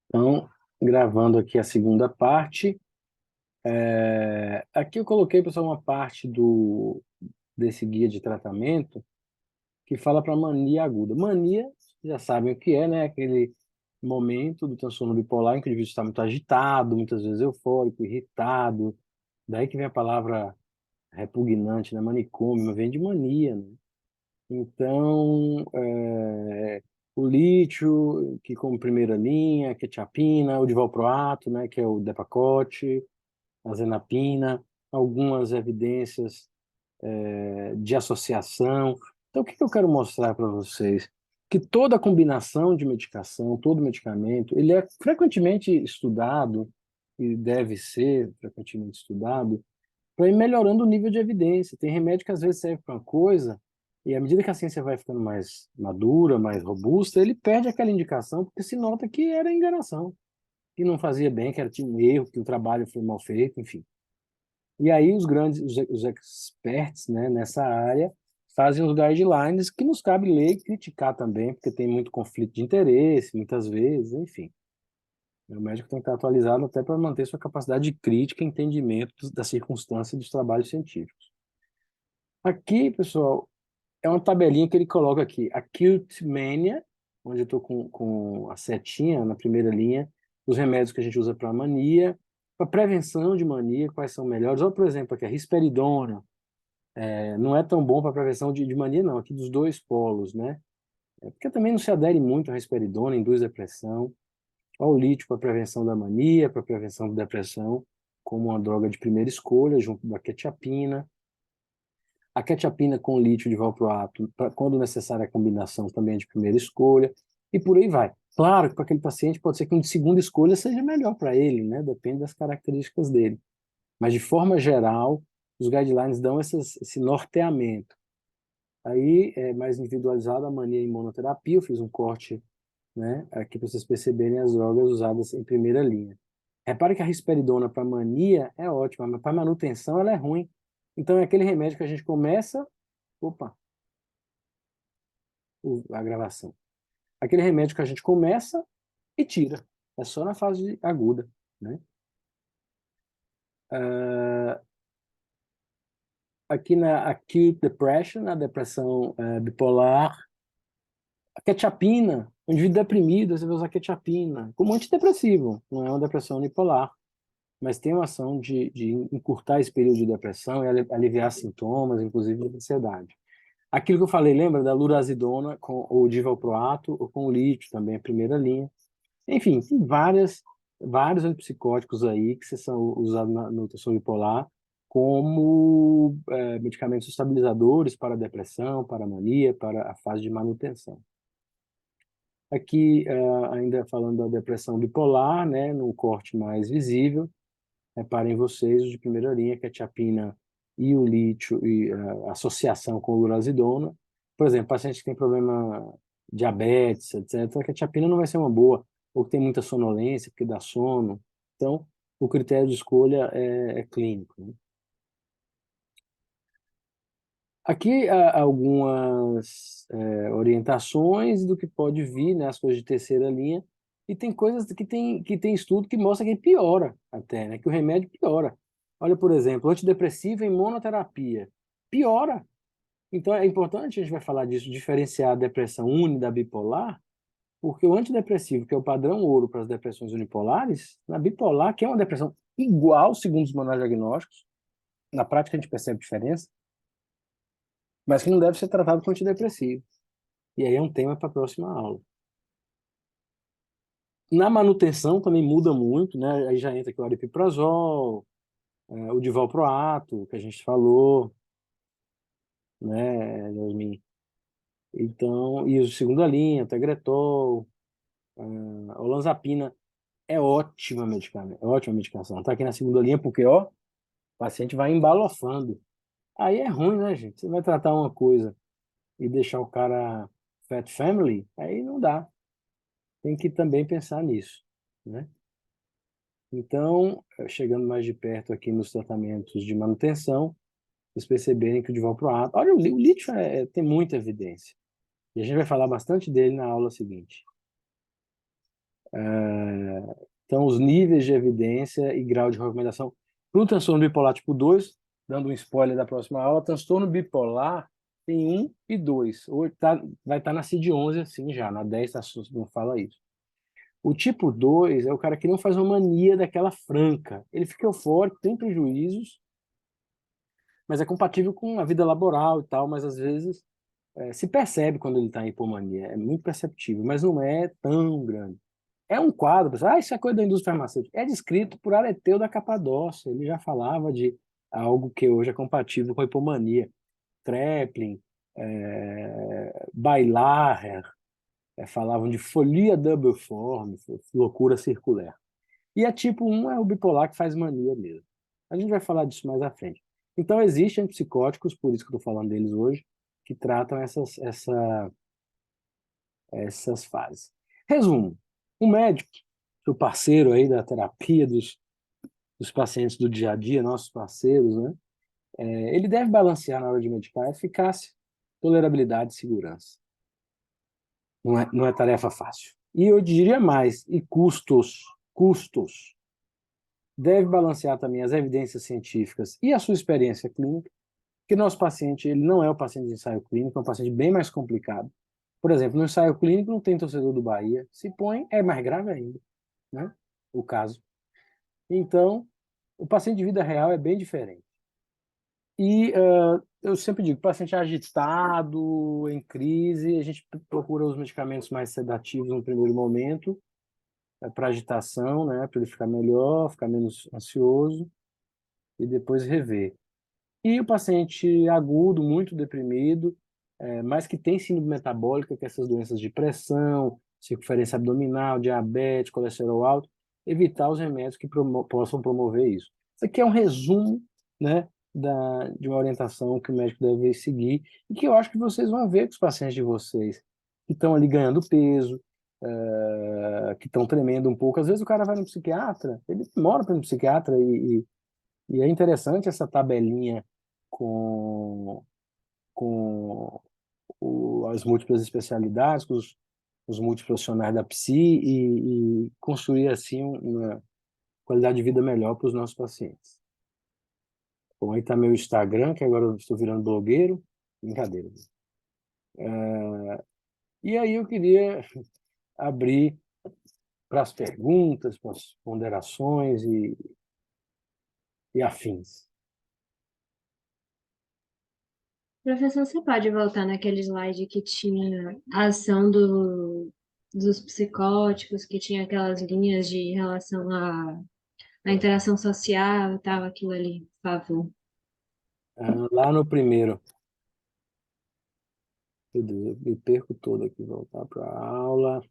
Então, gravando aqui a segunda parte. Aqui eu coloquei, pessoal, uma parte desse guia de tratamento que fala para mania aguda. Mania, já sabem o que é, né? Aquele momento do transtorno bipolar em que o indivíduo está muito agitado, muitas vezes eufórico, irritado. Daí que vem a palavra repugnante, né? Manicômio, mas vem de mania, né? Então, o lítio, que como primeira linha, a quetiapina, o divalproato, né? Que é o Depakote, a zenapina, algumas evidências de associação. Então, o que eu quero mostrar para vocês? Que toda combinação de medicação, todo medicamento, ele é frequentemente estudado, e deve ser frequentemente estudado, para ir melhorando o nível de evidência. Tem remédio que às vezes serve para uma coisa, e à medida que a ciência vai ficando mais madura, mais robusta, ele perde aquela indicação, porque se nota que era enganação, que não fazia bem, que era, tinha um erro, que o trabalho foi mal feito, enfim. E aí os experts, né, nessa área fazem os guidelines que nos cabe ler e criticar também, porque tem muito conflito de interesse, muitas vezes, enfim. O médico tem que estar atualizado até para manter sua capacidade de crítica e entendimento da circunstância dos trabalhos científicos. Aqui, pessoal, é uma tabelinha que ele coloca aqui, acute mania, onde eu estou com a setinha na primeira linha, os remédios que a gente usa para mania, para prevenção de mania, quais são melhores. Ou, por exemplo, aqui a risperidona, não é tão bom para prevenção de mania, não, aqui dos dois polos, né? Porque também não se adere muito à risperidona, induz depressão. Ao lítio para prevenção da mania, para prevenção da depressão, como uma droga de primeira escolha, junto da quetiapina. A quetiapina com lítio de valproato, quando necessária a combinação, também é de primeira escolha, e por aí vai. Claro que para aquele paciente pode ser que um de segunda escolha seja melhor para ele, né? Depende das características dele. Mas, de forma geral, os guidelines dão esse norteamento. Aí, é mais individualizado a mania em monoterapia, eu fiz um corte, né, aqui para vocês perceberem as drogas usadas em primeira linha. Repare que a risperidona para mania é ótima, mas para manutenção ela é ruim. Então, é aquele remédio que a gente começa. Opa, a gravação. Aquele remédio que a gente começa e tira. É só na fase aguda, né? Ah, aqui na acute depression, na depressão bipolar, a quetiapina, o indivíduo deprimido, você vai usar quetiapina como antidepressivo, não é uma depressão unipolar, mas tem uma ação de encurtar esse período de depressão e aliviar sintomas, inclusive de ansiedade. Aquilo que eu falei, lembra da lurazidona com o divalproato ou com o lítio também, a primeira linha. Enfim, tem vários antipsicóticos aí que são usados no transtorno bipolar como medicamentos estabilizadores para a depressão, para a mania, para a fase de manutenção. Aqui, ainda falando da depressão bipolar, né, no corte mais visível, reparem vocês, o de primeira linha, que é a quetiapina e o lítio, e a associação com o lurazidona. Por exemplo, paciente que tem problema diabetes, etc., a quetiapina não vai ser uma boa, ou que tem muita sonolência, porque dá sono. Então, o critério de escolha é clínico, né? Aqui há algumas orientações do que pode vir, né, as coisas de terceira linha, e tem coisas que tem estudo que mostra que piora até, né, que o remédio piora. Olha, por exemplo, antidepressivo em monoterapia. Piora. Então é importante, a gente vai falar disso, diferenciar a depressão uni da bipolar, porque o antidepressivo, que é o padrão ouro para as depressões unipolares, na bipolar, que é uma depressão igual, segundo os manuais diagnósticos, na prática a gente percebe diferença, mas que não deve ser tratado com antidepressivo. E aí é um tema para a próxima aula. Na manutenção também muda muito, né? Aí já entra aqui o aripiprazol, o divalproato, que a gente falou, né, Yasmin? Então, e o segunda linha, Tegretol, olanzapina, é ótima medicamento, é ótima medicação. Tá aqui na segunda linha porque, ó, o paciente vai embalofando. Aí é ruim, né, gente? Você vai tratar uma coisa e deixar o cara fat family, aí não dá. Tem que também pensar nisso, né? Então, chegando mais de perto aqui nos tratamentos de manutenção, vocês perceberem que o divalproato... Olha, o lítio tem muita evidência. E a gente vai falar bastante dele na aula seguinte. Então, os níveis de evidência e grau de recomendação. Para o transtorno bipolar tipo 2, dando um spoiler da próxima aula, transtorno bipolar tem 1 e 2. Hoje vai estar na CID-11 assim já, na 10 não fala isso. O tipo 2 é o cara que não faz uma mania daquela franca. Ele fica eufórico, tem prejuízos, mas é compatível com a vida laboral e tal, mas às vezes se percebe quando ele está em hipomania, é muito perceptível, mas não é tão grande. É um quadro, pessoal, isso é coisa da indústria farmacêutica. É descrito por Aleteu da Capadócia, ele já falava de algo que hoje é compatível com a hipomania. Treplin, Bailaher, falavam de folia doubleforme, loucura circular. E a tipo 1 é o bipolar que faz mania mesmo. A gente vai falar disso mais à frente. Então, existem antipsicóticos, por isso que eu estou falando deles hoje, que tratam essas fases. Resumo: o médico, o parceiro aí da terapia dos pacientes do dia a dia, nossos parceiros, né? Ele deve balancear na hora de medicar eficácia, tolerabilidade e segurança. Não é tarefa fácil. E eu diria mais, e custos. Custos. Deve balancear também as evidências científicas e a sua experiência clínica, porque nosso paciente ele não é o paciente de ensaio clínico, é um paciente bem mais complicado. Por exemplo, no ensaio clínico não tem torcedor do Bahia, se põe, é mais grave ainda, né? O caso. Então, o paciente de vida real é bem diferente. E eu sempre digo, paciente agitado, em crise, a gente procura os medicamentos mais sedativos no primeiro momento, para agitação, né? Para ele ficar melhor, ficar menos ansioso, e depois rever. E o paciente agudo, muito deprimido, mas que tem síndrome metabólica, que é essas doenças de pressão, circunferência abdominal, diabetes, colesterol alto, evitar os remédios que possam promover isso. Isso aqui é um resumo, né, de uma orientação que o médico deve seguir e que eu acho que vocês vão ver com os pacientes de vocês, que estão ali ganhando peso, que estão tremendo um pouco. Às vezes o cara vai no psiquiatra, ele demora para ir no psiquiatra e é interessante essa tabelinha com as múltiplas especialidades, com os multiprofissionais da psi e construir assim uma qualidade de vida melhor para os nossos pacientes. Bom, aí está meu Instagram, que agora eu estou virando blogueiro. Brincadeira. E aí eu queria abrir para as perguntas, para as ponderações e afins. Professor, você pode voltar naquele slide que tinha a ação dos psicóticos, que tinha aquelas linhas de relação à interação social e tal, aquilo ali, por favor. Lá no primeiro, meu Deus, eu me perco todo aqui, voltar para a aula.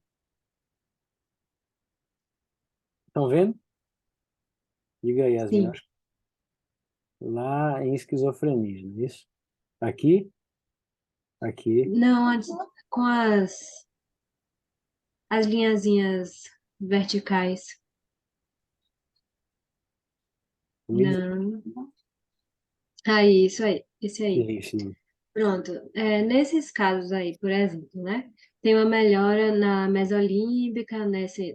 Estão vendo? Diga aí, Yasmin. Sim. Lá em esquizofrenia, não é isso? Aqui, aqui, Não, com as linhazinhas verticais. Não. Aí, isso aí, esse aí. sim, sim. Pronto. Nesses casos aí, por exemplo, né? Tem uma melhora na mesolímbica,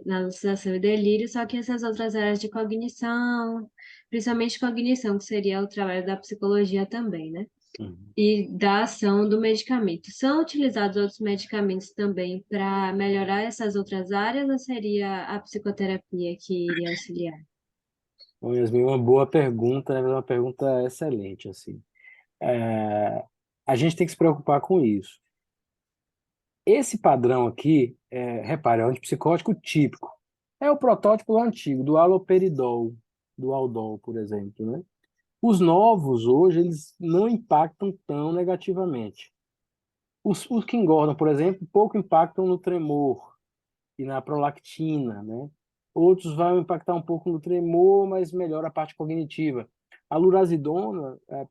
na alucinação e delírio, só que essas outras áreas de cognição, principalmente cognição, que seria o trabalho da psicologia também, né? Uhum. E da ação do medicamento. São utilizados outros medicamentos também para melhorar essas outras áreas, ou seria a psicoterapia que iria auxiliar? Bom, Yasmin, uma boa pergunta, né? Uma pergunta excelente, assim. A gente tem que se preocupar com isso. Esse padrão aqui, repare, é um antipsicótico típico. É o protótipo antigo, do haloperidol, do Aldol, por exemplo, né? Os novos, hoje, eles não impactam tão negativamente. Os que engordam, por exemplo, pouco impactam no tremor e na prolactina, né? Outros vão impactar um pouco no tremor, mas melhora a parte cognitiva. A lurazidona é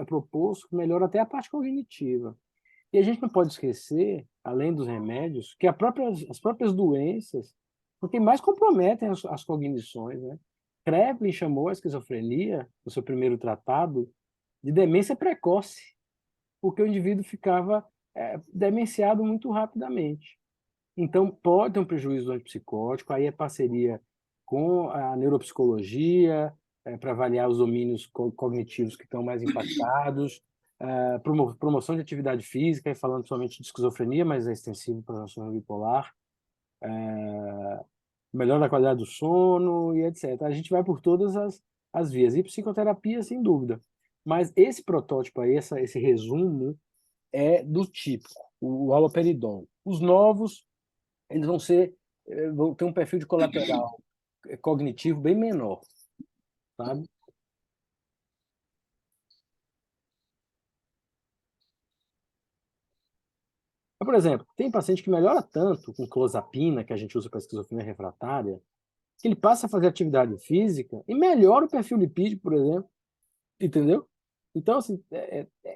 proposto que melhora até a parte cognitiva. E a gente não pode esquecer, além dos remédios, que as próprias doenças, porque mais comprometem as cognições, né? Kraepelin chamou a esquizofrenia, no seu primeiro tratado, de demência precoce, porque o indivíduo ficava demenciado muito rapidamente. Então, pode ter um prejuízo do antipsicótico, aí é parceria com a neuropsicologia, para avaliar os domínios cognitivos que estão mais impactados, promoção de atividade física, e falando somente de esquizofrenia, mas é extensivo para o transtorno bipolar, melhora da qualidade do sono e etc. A gente vai por todas as vias. E psicoterapia, sem dúvida. Mas esse protótipo aí, esse resumo, é do típico, o haloperidol. Os novos, eles vão ter um perfil de colateral cognitivo bem menor, sabe? Por exemplo, tem paciente que melhora tanto com clozapina, que a gente usa para esquizofrenia refratária, que ele passa a fazer atividade física e melhora o perfil lipídico, por exemplo, entendeu? Então, assim,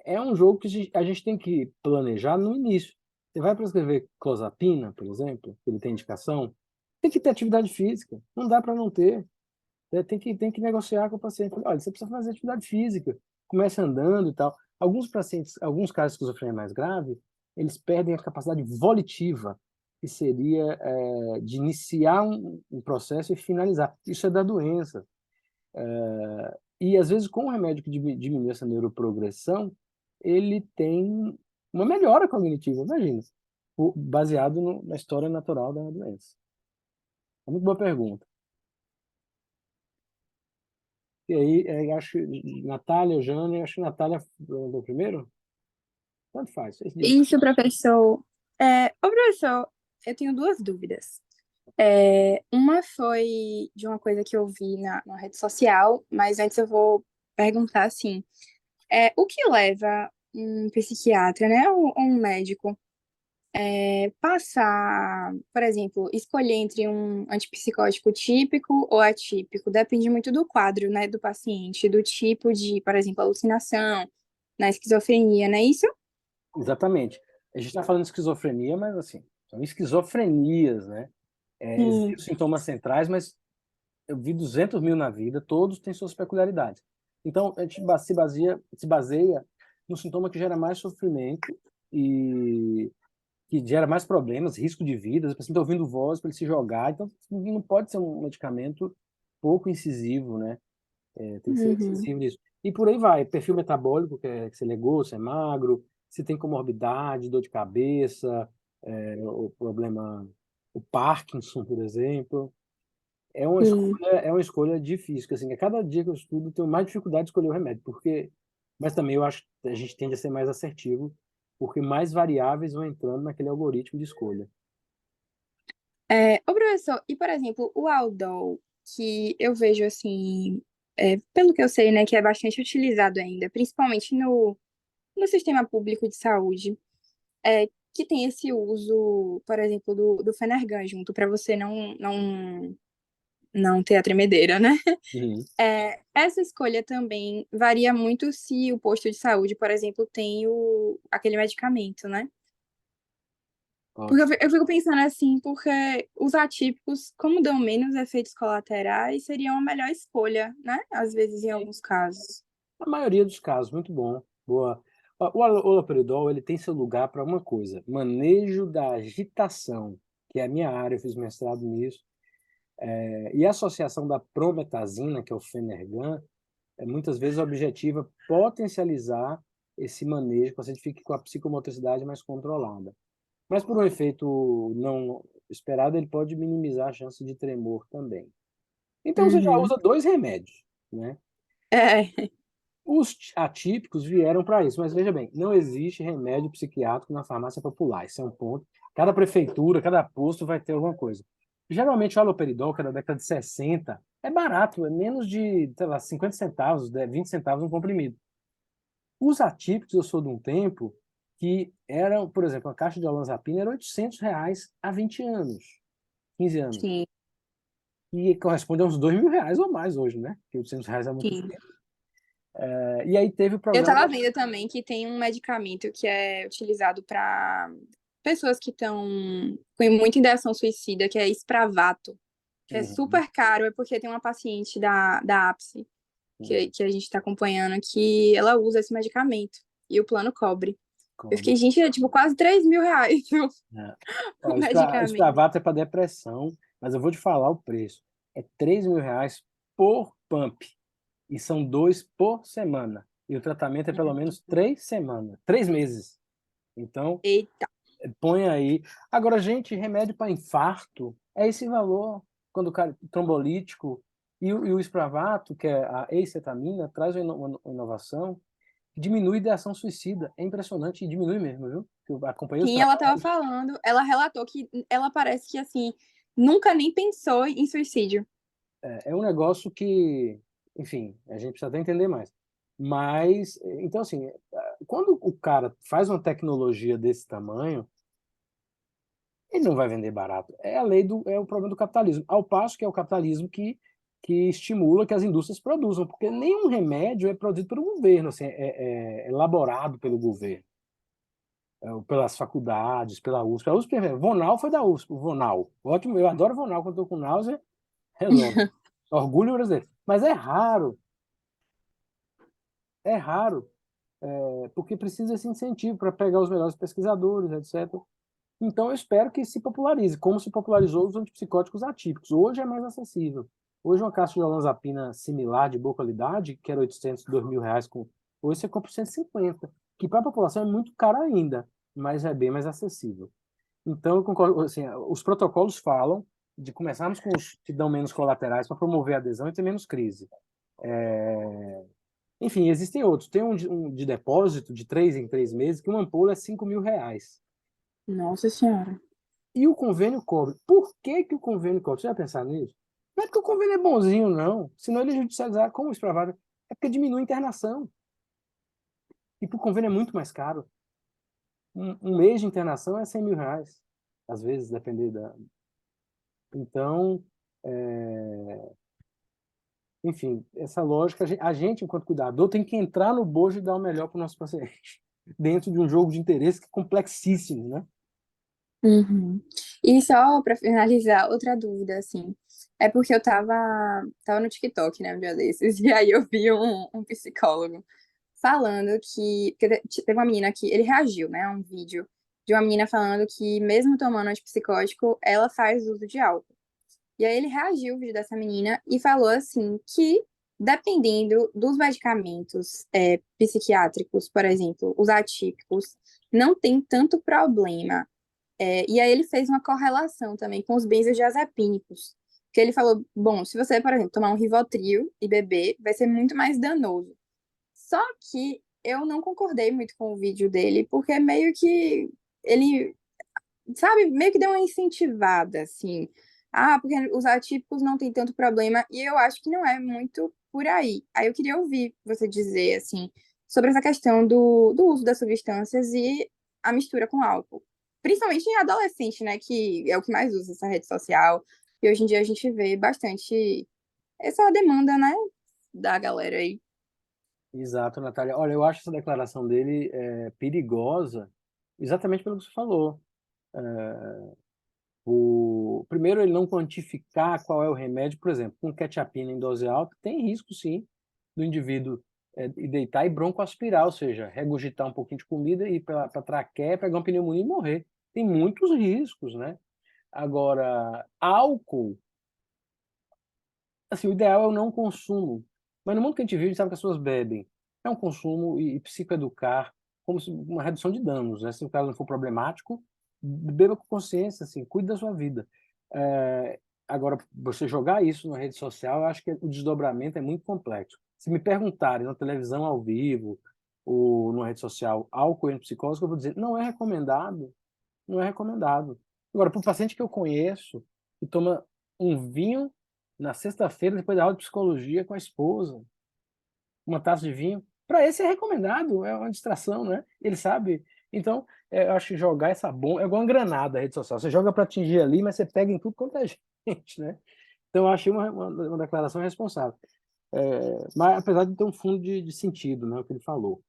é um jogo que a gente tem que planejar no início. Você vai prescrever clozapina, por exemplo, que ele tem indicação, tem que ter atividade física, não dá para não ter. Tem que negociar com o paciente. Olha, você precisa fazer atividade física, começa andando e tal. Alguns pacientes, alguns casos de esquizofrenia mais grave, eles perdem a capacidade volitiva, que seria de iniciar um processo e finalizar. Isso é da doença. E, às vezes, com o remédio que diminui essa neuroprogressão, ele tem uma melhora cognitiva, imagina, baseado na história natural da doença. É uma muito boa pergunta. E aí, acho que Natália, Jane, acho que Natália do primeiro? Tanto faz, vocês dizem. Isso, professor. Ô, professor, eu tenho duas dúvidas. Uma foi de uma coisa que eu vi na rede social, mas antes eu vou perguntar assim: o que leva um psiquiatra, né, ou um médico, passar, por exemplo, escolher entre um antipsicótico típico ou atípico? Depende muito do quadro, né, do paciente, do tipo de, por exemplo, alucinação, na esquizofrenia, não é isso? Exatamente. A gente está falando de esquizofrenia, mas assim, são esquizofrenias, né? Existem Sim. os sintomas centrais, mas eu vi 200 mil na vida, todos têm suas peculiaridades. Então, a gente se baseia no sintoma que gera mais sofrimento e que gera mais problemas, risco de vida, o paciente está ouvindo voz para ele se jogar, então não pode ser um medicamento pouco incisivo, né? Tem que ser Uhum. incisivo nisso. E por aí vai, perfil metabólico, que você legou, se é magro, se tem comorbidade, dor de cabeça, o problema, o Parkinson, por exemplo. Sim. É uma escolha difícil, que, assim, a cada dia que eu estudo, eu tenho mais dificuldade de escolher o remédio, mas também eu acho que a gente tende a ser mais assertivo, porque mais variáveis vão entrando naquele algoritmo de escolha. Ô, professor, e por exemplo, o Aldol, que eu vejo assim, pelo que eu sei, né, que é bastante utilizado ainda, principalmente no sistema público de saúde, que tem esse uso, por exemplo, do Fenergan junto, para você não ter a tremedeira, né? Uhum. Essa escolha também varia muito se o posto de saúde, por exemplo, tem aquele medicamento, né? Porque Ótimo. eu fico pensando assim, porque os atípicos, como dão menos efeitos colaterais, seriam a melhor escolha, né? Às vezes, em alguns casos. Na maioria dos casos, muito bom. Boa. O haloperidol, ele tem seu lugar para uma coisa, manejo da agitação, que é a minha área, eu fiz mestrado nisso. E a associação da prometazina, que é o Fenergan, muitas vezes objetiva potencializar esse manejo, que o paciente fique com a psicomotricidade mais controlada. Mas por um efeito não esperado, ele pode minimizar a chance de tremor também. Então você já Uhum. usa dois remédios, né? É. Os atípicos vieram para isso, mas veja bem, não existe remédio psiquiátrico na farmácia popular. Isso é um ponto. Cada prefeitura, cada posto vai ter alguma coisa. Geralmente o haloperidol, que é da década de 60, é barato, é menos de, sei lá, 50 centavos, 20 centavos um comprimido. Os atípicos, eu sou de um tempo que eram, por exemplo, a caixa de olanzapina era R$ 800 há 20 anos, 15 anos. Sim, E corresponde a uns R$ 2.000 ou mais hoje, né? Porque R$ 800 é muito sim. tempo. E aí teve o Eu programa. tava vendo também que tem um medicamento que é utilizado para pessoas que estão com muita ideação suicida, que é Spravato, que é Uhum, super caro, é porque tem uma paciente da APSE uhum. que a gente está acompanhando que ela usa esse medicamento e o plano cobre. Eu fiquei, gente, é tipo quase R$ 3.000 É. o Ó, o medicamento. Spravato é para depressão, mas eu vou te falar o preço. É R$ 3.000 por pump. E são 2 por semana. E o tratamento é pelo menos 3 semanas, 3 meses. Então, Eita. põe aí. Agora, gente, remédio para infarto é esse valor. Quando o cara trombolítico e o Spravato, que é a acetamina, traz uma inovação que diminui a ideação suicida. É impressionante e diminui mesmo, viu? Eu acompanhei o Sim, ela tava Spravato. falando, ela relatou que ela parece que, assim, nunca nem pensou em suicídio. É um negócio que, enfim, a gente precisa até entender mais. Mas, então, assim, quando o cara faz uma tecnologia desse tamanho, ele não vai vender barato. É o problema do capitalismo. Ao passo que é o capitalismo que estimula que as indústrias produzam, porque nenhum remédio é produzido pelo governo, assim, é elaborado pelo governo, pelas faculdades, pela USP. A USP, Vonal foi da USP, o Vonal. Ótimo, eu adoro Vonal quando estou com náusea, resolve. Orgulho brasileiro. Mas é raro, porque precisa esse incentivo para pegar os melhores pesquisadores, etc. Então, eu espero que se popularize, como se popularizou os antipsicóticos atípicos. Hoje é mais acessível. Hoje, uma caixa de olanzapina similar, de boa qualidade, que era 800, R$ 2.000, hoje você compra por 150, que para a população é muito caro ainda, mas é bem mais acessível. Então, eu concordo, assim, os protocolos falam de começarmos com os que dão menos colaterais para promover a adesão e ter menos crise. Enfim, existem outros. Tem um de depósito de 3 em 3 meses, que uma ampola é R$ 5.000. Nossa Senhora. E o convênio cobre. Por que que o convênio cobre? Você já pensar nisso? Não é porque o convênio é bonzinho, não. Senão ele judicializar como expravado. É porque diminui a internação. E para o convênio é muito mais caro. Um mês de internação é R$ 100.000. Às vezes, depender da... Então, enfim, essa lógica, a gente, enquanto cuidador, tem que entrar no bojo e dar o melhor para o nosso paciente. Dentro de um jogo de interesse que é complexíssimo, né? Uhum. E só para finalizar, outra dúvida, assim, é porque eu tava no TikTok, né, um dia desses, e aí eu vi um psicólogo falando porque teve uma menina que, ele reagiu, né, a um vídeo de uma menina falando que mesmo tomando antipsicótico, ela faz uso de álcool. E aí ele reagiu ao vídeo dessa menina e falou, assim, que dependendo dos medicamentos psiquiátricos, por exemplo, os atípicos, não tem tanto problema e aí ele fez uma correlação também com os benzodiazepínicos. Que ele falou, bom, se você, por exemplo, tomar um Rivotril e beber, vai ser muito mais danoso. Só que eu não concordei muito com o vídeo dele, porque meio que ele, sabe, meio que deu uma incentivada, assim. Ah, porque os atípicos não tem tanto problema, e eu acho que não é muito por aí. Aí eu queria ouvir você dizer, assim, sobre essa questão do uso das substâncias e a mistura com álcool. Principalmente em adolescente, né, que é o que mais usa essa rede social. E hoje em dia a gente vê bastante essa demanda, né, da galera aí. Exato, Natália. Olha, eu acho essa declaração dele perigosa, exatamente pelo que você falou. Primeiro, ele não quantificar qual é o remédio, por exemplo, com quetiapina em dose alta, tem risco, sim, do indivíduo ir deitar e broncoaspirar, ou seja, regurgitar um pouquinho de comida e ir para a traqueia, pegar uma pneumonia e morrer. Tem muitos riscos, né? Agora, álcool, assim, o ideal é o não consumo. Mas no mundo que a gente vive, a gente sabe que as pessoas bebem. É um consumo e psicoeducar como uma redução de danos, né? Se o caso não for problemático, beba com consciência, assim, cuide da sua vida. Agora, você jogar isso na rede social, eu acho que o desdobramento é muito complexo. Se me perguntarem na televisão ao vivo ou numa rede social álcool em psicose, eu vou dizer, não é recomendado, não é recomendado. Agora, para o paciente que eu conheço, que toma um vinho na sexta-feira, depois da aula de psicologia com a esposa, uma taça de vinho, para esse é recomendado, é uma distração, né? Ele sabe. Então, eu acho que jogar essa bomba é igual uma granada a rede social. Você joga para atingir ali, mas você pega em tudo quanto é gente, né? Então, eu achei uma declaração responsável. Mas apesar de ter um fundo de sentido, né? O que ele falou.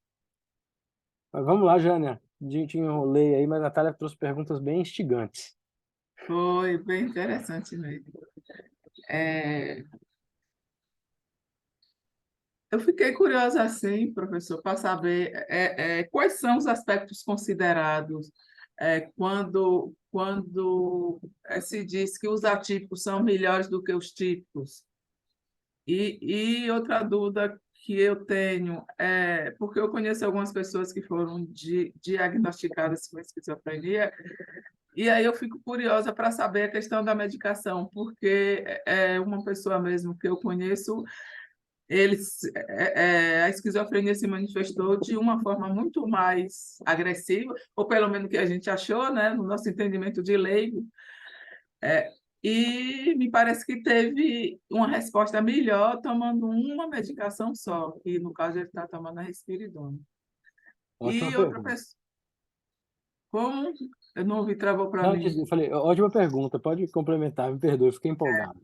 Mas vamos lá, Jânia. A gente enrolei aí, mas a Natália trouxe perguntas bem instigantes. Foi bem interessante mesmo. É, Eu fiquei curiosa, assim, professor, para saber quais são os aspectos considerados quando se diz que os atípicos são melhores do que os típicos. E outra dúvida que eu tenho é porque eu conheço algumas pessoas que foram diagnosticadas com esquizofrenia, e aí eu fico curiosa para saber a questão da medicação, porque uma pessoa mesmo que eu conheço, a esquizofrenia se manifestou de uma forma muito mais agressiva, ou pelo menos que a gente achou, né, no nosso entendimento de leigo, é, e me parece que teve uma resposta melhor tomando uma medicação só, e no caso ele está tomando a risperidona. Ótima E outra pergunta. pessoa, como eu não ouvi, travou para Não, mim. eu falei, ótima pergunta, pode complementar, me perdoe, fiquei empolgado.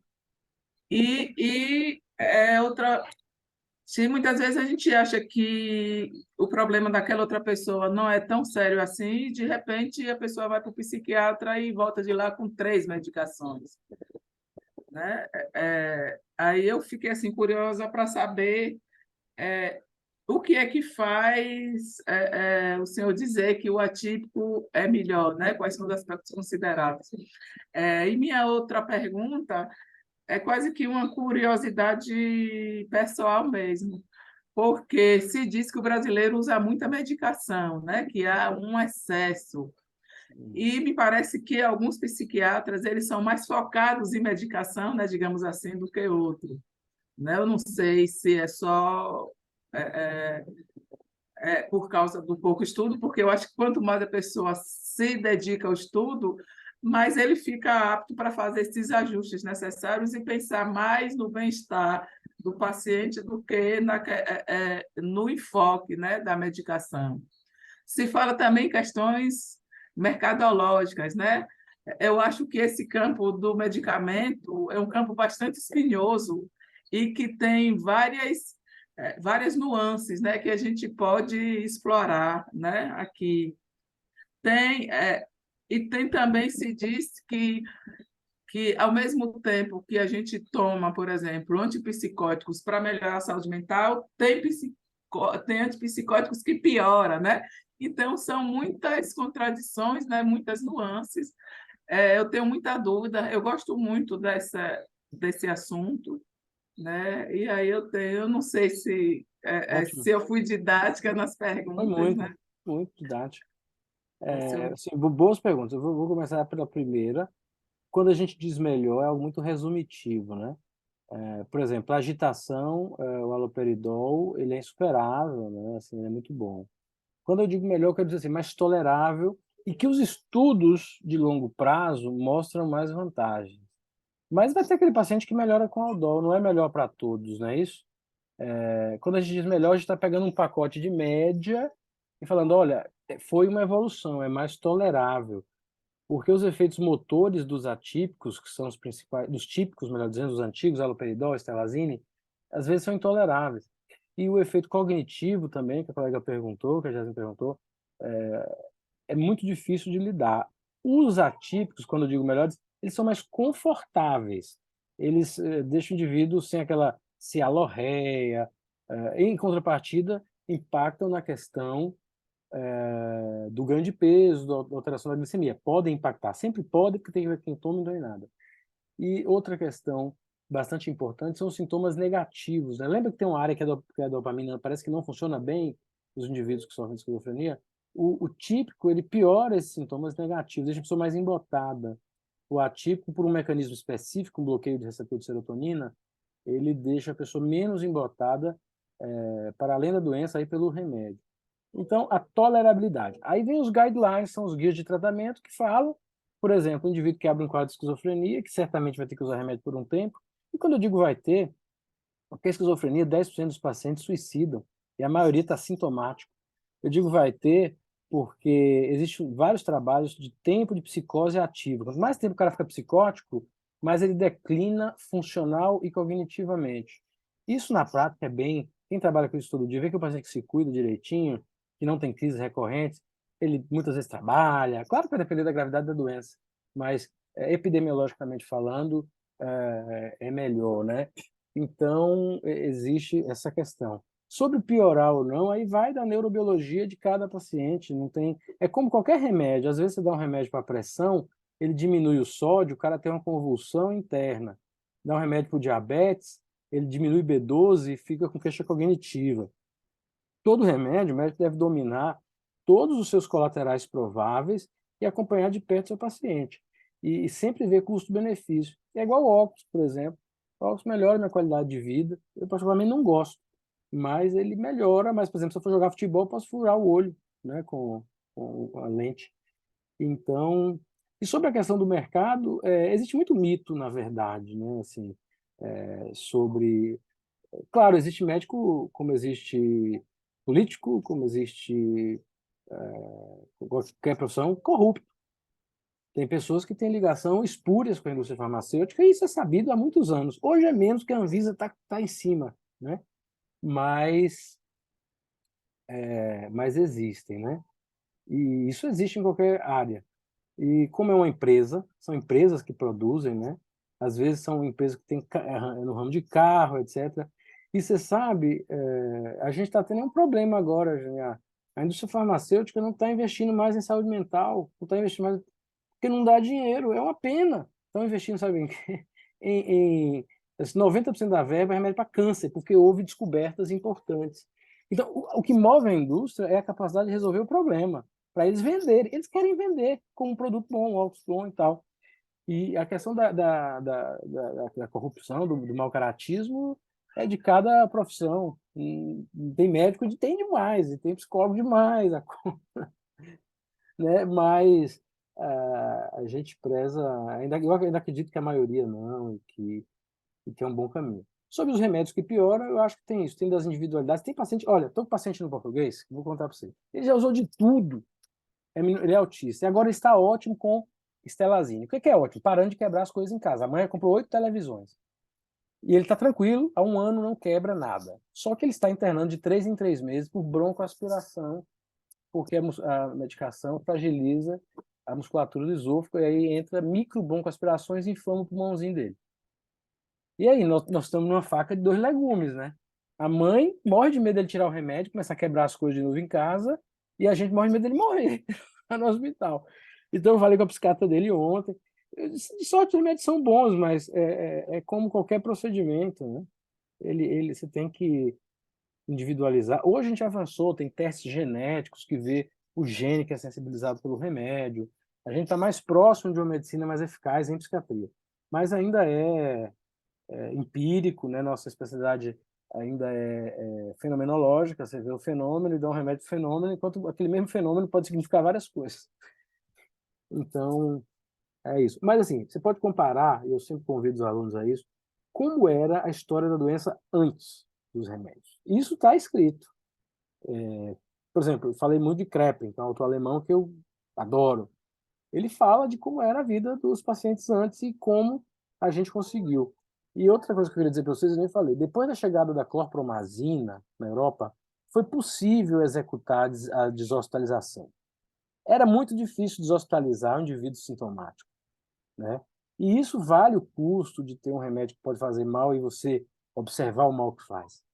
Outra, se muitas vezes a gente acha que o problema daquela outra pessoa não é tão sério assim, de repente a pessoa vai para o psiquiatra e volta de lá com 3 medicações, né? Aí eu fiquei assim curiosa para saber o que é que faz o senhor dizer que o atípico é melhor, né? Quais são os aspectos considerados? E minha outra pergunta é quase que uma curiosidade pessoal mesmo, porque se diz que o brasileiro usa muita medicação, né? Que há um excesso. E me parece que alguns psiquiatras eles são mais focados em medicação, né? Digamos assim, do que outros, né? Eu não sei se é só é, por causa do pouco estudo, porque eu acho que quanto mais a pessoa se dedica ao estudo, mais ele fica apto para fazer esses ajustes necessários e pensar mais no bem-estar do paciente do que no enfoque, né, da medicação. Se fala também em questões mercadológicas, né? Eu acho que esse campo do medicamento é um campo bastante espinhoso e que tem várias nuances, né, que a gente pode explorar, né, aqui. Tem, e tem também se diz que, ao mesmo tempo que a gente toma, por exemplo, antipsicóticos para melhorar a saúde mental, tem antipsicóticos que piora, né? Então, são muitas contradições, né? Muitas nuances. Eu tenho muita dúvida, eu gosto muito desse assunto, né? E aí eu não sei Ótimo. se eu fui didática nas Foi perguntas, muito, né? muito didático. Se eu- Assim, boas perguntas. Eu vou começar pela primeira. Quando a gente diz melhor, é algo muito resumitivo, né? Por exemplo, a agitação, o haloperidol, ele é insuperável, né? Assim, ele é muito bom. Quando eu digo melhor, eu quero dizer assim, mais tolerável e que os estudos de longo prazo mostram mais vantagens. Mas vai ter aquele paciente que melhora com aldol, não é melhor para todos, não é isso? Quando a gente diz melhor, a gente está pegando um pacote de média e falando, olha, foi uma evolução, é mais tolerável. Porque os efeitos motores dos atípicos, que são os principais, dos típicos, melhor dizendo, os antigos, haloperidol, estelazine, às vezes são intoleráveis. E o efeito cognitivo também, que a colega perguntou, que a Jasmine perguntou, é muito difícil de lidar. Os atípicos, quando eu digo melhores, eles são mais confortáveis. Eles deixam o indivíduo sem aquela cialorreia. Em contrapartida, impactam na questão do ganho de peso, da alteração da glicemia. Podem impactar, sempre pode, porque tem que ver quem toma e não tem nada. E outra questão bastante importante são os sintomas negativos, né? Lembra que tem uma área que a dopamina parece que não funciona bem nos indivíduos que sofrem de esquizofrenia? O típico, ele piora esses sintomas negativos, deixa a pessoa mais embotada. O atípico, por um mecanismo específico, um bloqueio de receptor de serotonina, ele deixa a pessoa menos embotada, para além da doença, aí pelo remédio. Então, a tolerabilidade. Aí vem os guidelines, são os guias de tratamento que falam, por exemplo, um indivíduo que abre um quadro de esquizofrenia, que certamente vai ter que usar remédio por um tempo, e quando eu digo vai ter, porque a esquizofrenia, 10% dos pacientes suicidam, e a maioria está sintomático. Eu digo vai ter porque existem vários trabalhos de tempo de psicose ativa. Quanto mais tempo o cara fica psicótico, mais ele declina funcional e cognitivamente. Isso, na prática, é bem... Quem trabalha com isso todo dia, vê que o paciente que se cuida direitinho, que não tem crises recorrentes, ele muitas vezes trabalha. Claro que vai depender da gravidade da doença, mas epidemiologicamente falando, é melhor, né? Então, existe essa questão. Sobre piorar ou não, aí vai da neurobiologia de cada paciente. Não tem. É como qualquer remédio. Às vezes você dá um remédio para pressão, ele diminui o sódio, o cara tem uma convulsão interna. Dá um remédio para o diabetes, ele diminui B12 e fica com queixa cognitiva. Todo remédio, o médico deve dominar todos os seus colaterais prováveis e acompanhar de perto o seu paciente. E sempre ver custo-benefício. É igual o óculos, por exemplo. O óculos melhora a minha qualidade de vida. Eu, particularmente, não gosto, mas ele melhora. Mas, por exemplo, se eu for jogar futebol, eu posso furar o olho, né, com a lente. Então, e sobre a questão do mercado, existe muito mito, na verdade, né, assim, sobre. Claro, existe médico como existe político, como existe qualquer profissão corrupto. Tem pessoas que têm ligação espúrias com a indústria farmacêutica, e isso é sabido há muitos anos. Hoje é menos que a Anvisa está em cima, né? Mas, mas existem, né? E isso existe em qualquer área. E como é uma empresa, são empresas que produzem, né? Às vezes são empresas que têm no ramo de carro, etc. E você sabe, a gente está tendo um problema agora, Júnior. A indústria farmacêutica não está investindo mais em saúde mental, não está investindo mais, porque não dá dinheiro, é uma pena. Estão investindo, sabe, em, quê? Assim, 90% da verba é remédio para câncer, porque houve descobertas importantes. Então, o que move a indústria é a capacidade de resolver o problema para eles venderem. Eles querem vender como um produto bom, um óculos bom e tal. E a questão da corrupção, do mau caratismo, é de cada profissão. E tem médico que tem demais, e tem psicólogo demais, né? Mas a gente preza, eu ainda acredito que a maioria não, e que é um bom caminho. Sobre os remédios que pioram, eu acho que tem isso, tem das individualidades. Tem paciente, olha, estou com paciente no português, vou contar para você. Ele já usou de tudo, ele é autista. E agora está ótimo com Estelazine. O que é ótimo? Parando de quebrar as coisas em casa. A mãe comprou 8 televisões. E ele está tranquilo, há um ano não quebra nada. Só que ele está internando de 3 em 3 meses por broncoaspiração, porque a medicação fragiliza a musculatura do esôfago, e aí entra microbroncoaspirações e inflama o pulmãozinho dele. E aí, nós estamos numa faca de dois legumes, né? A mãe morre de medo dele tirar o remédio, começar a quebrar as coisas de novo em casa, e a gente morre de medo dele morrer lá no hospital. Então, eu falei com a psiquiatra dele ontem. Eu disse, de sorte, os remédios são bons, mas é como qualquer procedimento, né? Você tem que individualizar. Hoje a gente avançou, tem testes genéticos que vê o gene que é sensibilizado pelo remédio. A gente está mais próximo de uma medicina mais eficaz em psiquiatria. Mas ainda é empírico, né? Nossa especialidade ainda é fenomenológica, você vê o fenômeno e dá um remédio para o fenômeno, enquanto aquele mesmo fenômeno pode significar várias coisas. Então, é isso. Mas, assim, você pode comparar, e eu sempre convido os alunos a isso, como era a história da doença antes dos remédios. Isso está escrito. Por exemplo, eu falei muito de Krepin, que é um autor alemão que eu adoro. Ele fala de como era a vida dos pacientes antes e como a gente conseguiu. E outra coisa que eu queria dizer para vocês, eu nem falei. Depois da chegada da clorpromazina na Europa, foi possível executar a deshospitalização. Era muito difícil deshospitalizar um indivíduo sintomático, né? E isso vale o custo de ter um remédio que pode fazer mal e você observar o mal que faz.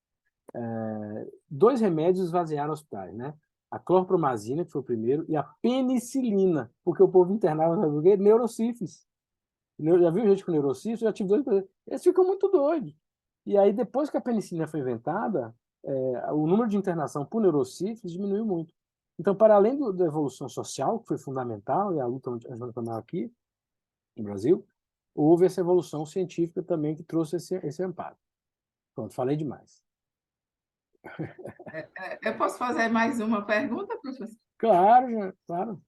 2 remédios esvaziaram hospitais, né? A clorpromazina, que foi o primeiro, e a penicilina, porque o povo internava neurosífilis. Já viu gente com neurosífilis? Já tive 2. Eles ficam muito doidos. E aí, depois que a penicilina foi inventada, o número de internação por neurosífilis diminuiu muito. Então, para além da evolução social, que foi fundamental, e a luta antimicrobiana aqui, no Brasil, houve essa evolução científica também que trouxe esse amparo. Pronto, falei demais. Eu posso fazer mais uma pergunta, professor? Claro, claro.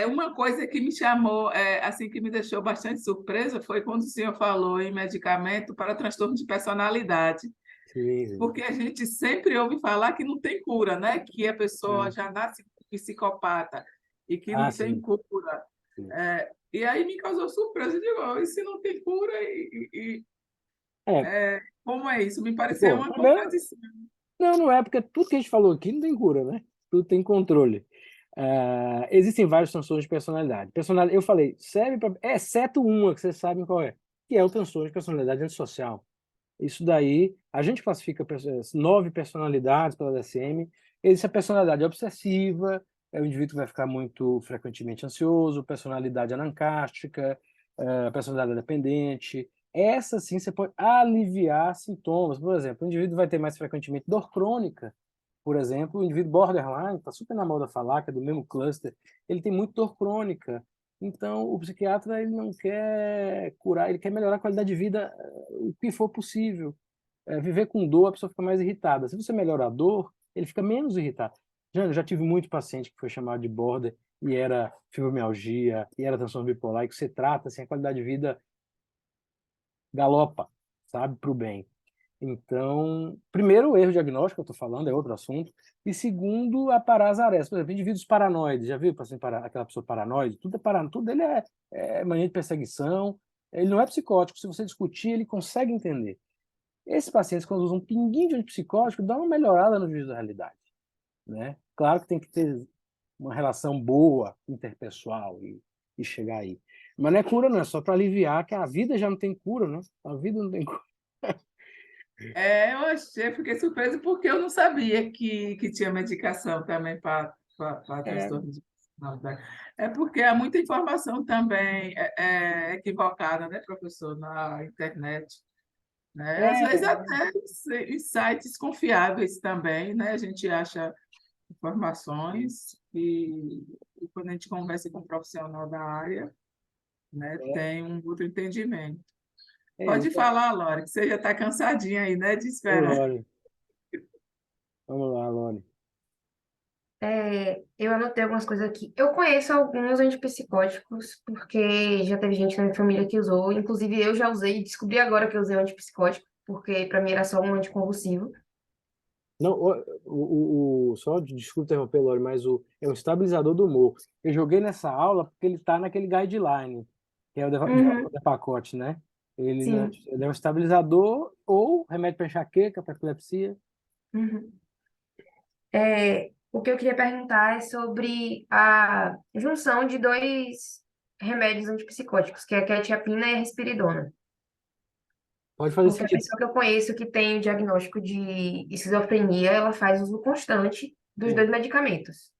Uma coisa que me chamou, assim, que me deixou bastante surpresa foi quando o senhor falou em medicamento para transtorno de personalidade, Sim, sim. porque a gente sempre ouve falar que não tem cura, né? Que a pessoa já nasce psicopata e que não tem Sim. cura. Sim. E aí me causou surpresa, eu digo, e se não tem cura? Como é isso? Me pareceu uma contradição. Não é, porque tudo que a gente falou aqui não tem cura, né? Tudo tem controle. Existem vários transtornos de personalidade. Eu falei, serve para. Exceto uma que vocês sabem qual é, que é o transtorno de personalidade antissocial. Isso daí, a gente classifica 9 personalidades pela DSM. Essa personalidade é obsessiva, o indivíduo vai ficar muito frequentemente ansioso, personalidade anancástica, personalidade dependente. Essa sim você pode aliviar sintomas. Por exemplo, o indivíduo vai ter mais frequentemente dor crônica. Por exemplo, o indivíduo borderline, está super na moda falar, que é do mesmo cluster, ele tem muito dor crônica. Então, o psiquiatra ele não quer curar, ele quer melhorar a qualidade de vida o que for possível. Viver com dor, a pessoa fica mais irritada. Se você melhora a dor, ele fica menos irritado. Eu já tive muito paciente que foi chamado de border e era fibromialgia, e era transtorno bipolar, e que você trata, assim, a qualidade de vida galopa, sabe, para o bem. Então, primeiro, o erro diagnóstico, eu estou falando, é outro assunto. E segundo, a parasarese. Por exemplo, indivíduos paranoides. Já viu assim, aquela pessoa paranoide? Tudo é paranoide, tudo ele é mania de perseguição. Ele não é psicótico. Se você discutir, ele consegue entender. Esses pacientes, quando usam um pinguinho de antipsicótico, dá uma melhorada no juízo da realidade, né? Claro que tem que ter uma relação boa interpessoal e chegar aí. Mas não é cura, não. É só para aliviar que a vida já não tem cura, né? A vida não tem cura. Fiquei surpresa porque eu não sabia que tinha medicação também para É, transtorno de personalidade. É porque há muita informação também equivocada, né, professor, na internet, né? Às vezes é, até em sites confiáveis também, né? A gente acha informações e quando a gente conversa com um profissional da área, né, é, tem um outro entendimento. é Pode isso. falar, Laura, que você já está cansadinha aí, né, de Ô, esperar. Lore. Vamos lá, Lore. Eu anotei algumas coisas aqui. Eu conheço alguns antipsicóticos, porque já teve gente na minha família que usou. Inclusive, eu já usei e descobri agora que eu usei um antipsicótico, porque para mim era só um anticonvulsivo. Não, só desculpa interromper, Lore, mas é um estabilizador do humor. Eu joguei nessa aula porque ele está naquele guideline, que é Uhum, o pacote, né? sim. Ele é um estabilizador ou remédio para enxaqueca, para epilepsia. Uhum. O que eu queria perguntar é sobre a junção de dois remédios antipsicóticos, que é a quetiapina e a risperidona. Pode fazer Porque a sentido. pessoa que eu conheço que tem o diagnóstico de esquizofrenia, ela faz uso constante dos É. dois medicamentos.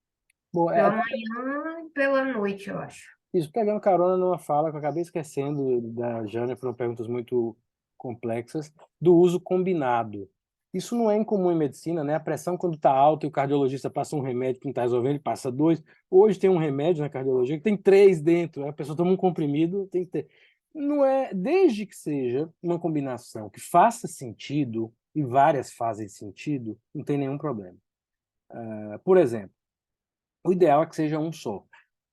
Bom, Pela manhã e pela noite, eu acho. isso, pegando carona numa fala que eu acabei esquecendo da Jânia, foram perguntas muito complexas, do uso combinado. Isso não é incomum em medicina, né? A pressão, quando está alta e o cardiologista passa um remédio que não está resolvendo, ele passa 2. Hoje tem um remédio na cardiologia que tem 3 dentro. A pessoa toma um comprimido, tem que ter. Não é, desde que seja uma combinação que faça sentido, e várias fazem sentido, não tem nenhum problema. Por exemplo, o ideal é que seja um só.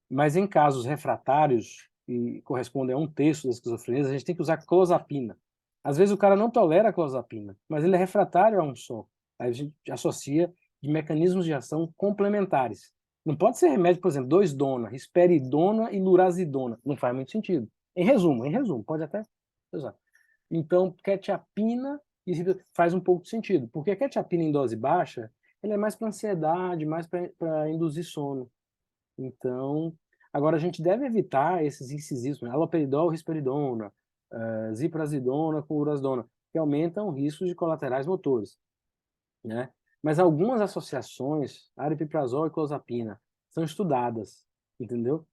Mas em casos refratários, que correspondem a 1/3 das esquizofrenias, a gente tem que usar clozapina. Às vezes o cara não tolera a clozapina, mas ele é refratário a um só. Aí a gente associa de mecanismos de ação complementares. Não pode ser remédio, por exemplo, 2-dona, risperidona e lurazidona. Não faz muito sentido. Em resumo, pode até usar. Então, quetiapina faz um pouco de sentido, porque a quetiapina em dose baixa, ela é mais para ansiedade, mais para induzir sono. Então, agora a gente deve evitar esses incisivos, né? Haloperidol, risperidona, ziprasidona com urazidona, que aumentam riscos de colaterais motores, né? Mas algumas associações, aripiprazol e clozapina, são estudadas, entendeu?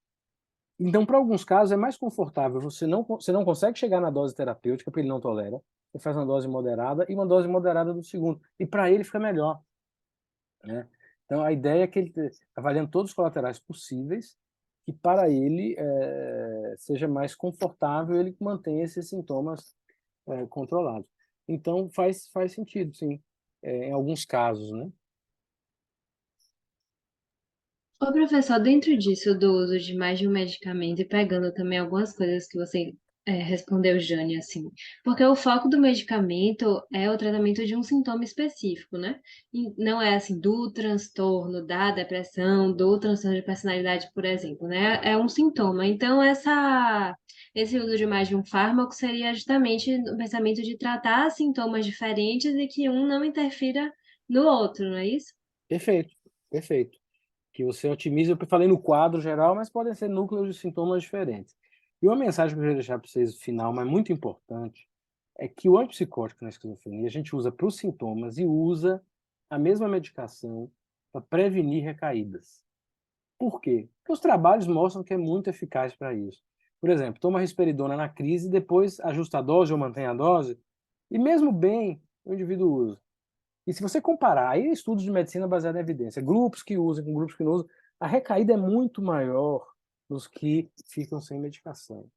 Então, para alguns casos, é mais confortável, você não consegue chegar na dose terapêutica, porque ele não tolera, você faz uma dose moderada e uma dose moderada do segundo, e para ele fica melhor, né? Então, a ideia é que ele avaliando todos os colaterais possíveis, que para ele seja mais confortável, ele mantenha esses sintomas controlados. Então, faz sentido, sim, em alguns casos, né? Ô, professor, dentro disso, do uso de mais de um medicamento e pegando também algumas coisas que você respondeu, Jane, assim, porque o foco do medicamento é o tratamento de um sintoma específico, né? E não é assim, do transtorno, da depressão, do transtorno de personalidade, por exemplo, né? É um sintoma. Então, esse uso de mais de um fármaco seria justamente o pensamento de tratar sintomas diferentes e que um não interfira no outro, não é isso? Perfeito, perfeito. Que você otimize, eu falei no quadro geral, mas podem ser núcleos de sintomas diferentes. E uma mensagem que eu queria deixar para vocês no final, mas muito importante, é que o antipsicótico na esquizofrenia a gente usa para os sintomas e usa a mesma medicação para prevenir recaídas. Por quê? Porque os trabalhos mostram que é muito eficaz para isso. Por exemplo, toma risperidona na crise, depois ajusta a dose ou mantém a dose, e mesmo bem o indivíduo usa. E se você comparar, aí estudos de medicina baseados em evidência, grupos que usam com grupos que não usam, a recaída é muito maior nos que ficam sem medicação.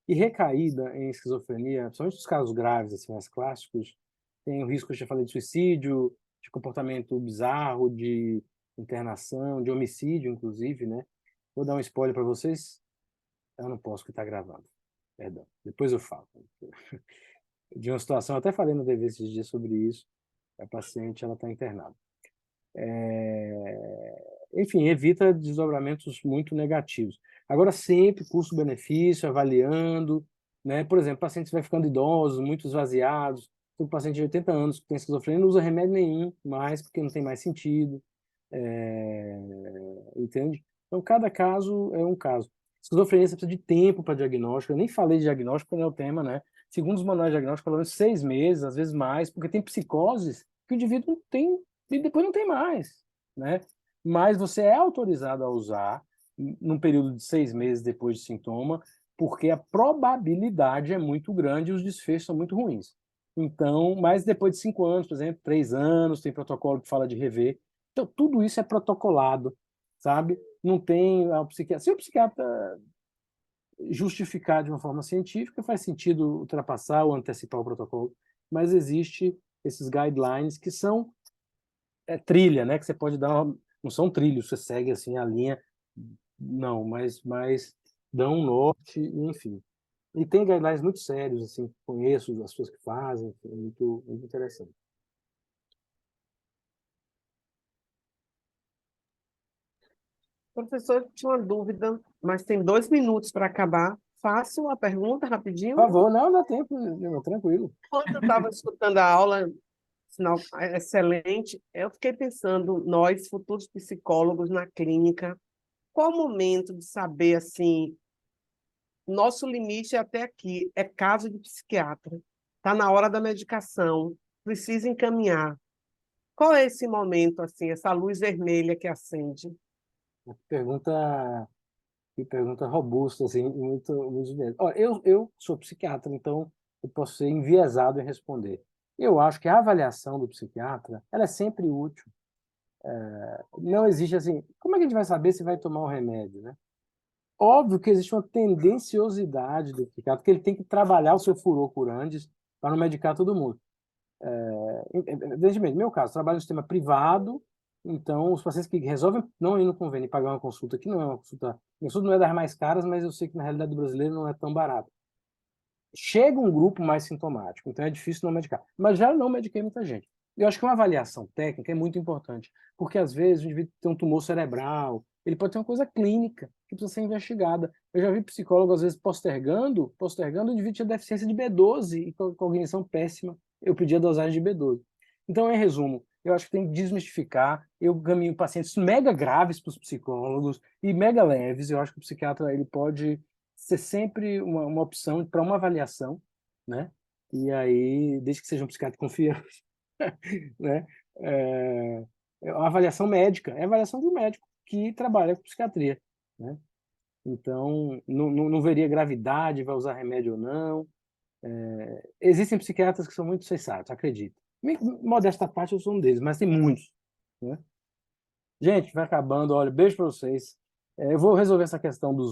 E recaída em esquizofrenia, principalmente nos casos graves, assim, mais clássicos, tem o risco, eu já falei, de suicídio, de comportamento bizarro, de internação, de homicídio, inclusive, né? Vou dar um spoiler para vocês. Eu não posso, que está gravando. Perdão. Depois eu falo. De uma situação, eu até falei no TV esses dias sobre isso. A paciente, ela está internada. Enfim, evita desdobramentos muito negativos. Agora, sempre custo-benefício, avaliando, né? Por exemplo, pacientes vai ficando idosos, muito esvaziados. Tem um paciente de 80 anos que tem esquizofrenia, não usa remédio nenhum mais, porque não tem mais sentido. Entende? Então, cada caso é um caso. Esquizofrenia, você precisa de tempo para diagnóstico. Eu nem falei de diagnóstico, não é o tema, né? Segundo os manuais de diagnóstico, pelo menos 6 meses, às vezes mais, porque tem psicoses que o indivíduo não tem e depois não tem mais, né? Mas você é autorizado a usar num período de 6 meses depois de sintoma, porque a probabilidade é muito grande e os desfechos são muito ruins. Então, mas depois de 5 anos, por exemplo, 3 anos, tem protocolo que fala de rever. Então, tudo isso é protocolado, sabe? Não tem a psiquiatra. Se o psiquiatra justificar de uma forma científica, faz sentido ultrapassar ou antecipar o protocolo, mas existe esses guidelines que são trilha, né? Que você pode dar não são trilhos, você segue assim a linha, não, mas dão um norte, enfim. E tem guidelines muito sérios, assim, conheço as pessoas que fazem, é muito interessante. Professor, tinha uma dúvida, mas tem 2 minutos para acabar. Faço a pergunta Por rapidinho. favor, não dá tempo, tranquilo. Quando eu estava escutando a aula, sinal excelente, eu fiquei pensando, nós, futuros psicólogos na clínica, qual o momento de saber, assim, nosso limite é até aqui, é caso de psiquiatra, está na hora da medicação, precisa encaminhar. Qual é esse momento, assim, essa luz vermelha que acende? Que pergunta robusta, assim, muito bem. Olha, eu sou psiquiatra, então eu posso ser enviesado em responder. Eu acho que a avaliação do psiquiatra, ela é sempre útil. Não existe assim, como é que a gente vai saber se vai tomar um remédio, né? Óbvio que existe uma tendenciosidade do psiquiatra, que ele tem que trabalhar o seu furor curantes para não medicar todo mundo. Evidentemente, no meu caso, trabalho no sistema privado, então os pacientes que resolvem não ir no convênio e pagar uma consulta, que não é uma consulta não é das mais caras, mas eu sei que na realidade do brasileiro não é tão barato. Chega um grupo mais sintomático, então é difícil não medicar. Mas já não mediquei muita gente. Eu acho que uma avaliação técnica é muito importante, porque às vezes o indivíduo tem um tumor cerebral, ele pode ter uma coisa clínica que precisa ser investigada. Eu já vi psicólogo, às vezes, postergando, o indivíduo tinha deficiência de B12 e cognição péssima. Eu pedi a dosagem de B12. Então, em resumo, eu acho que tem que desmistificar. Eu caminho pacientes mega graves para os psicólogos e mega leves. Eu acho que o psiquiatra ele pode ser sempre uma opção para uma avaliação, né? E aí, desde que seja um psiquiatra confiante, né? É uma avaliação médica, é a avaliação de um médico que trabalha com psiquiatria, né? Então, não veria gravidade, vai usar remédio ou não. Existem psiquiatras que são muito sensatos, acredito. Modesta parte, eu sou um deles, mas tem muitos, né? Gente, vai acabando. Olha, beijo para vocês. Eu vou resolver essa questão dos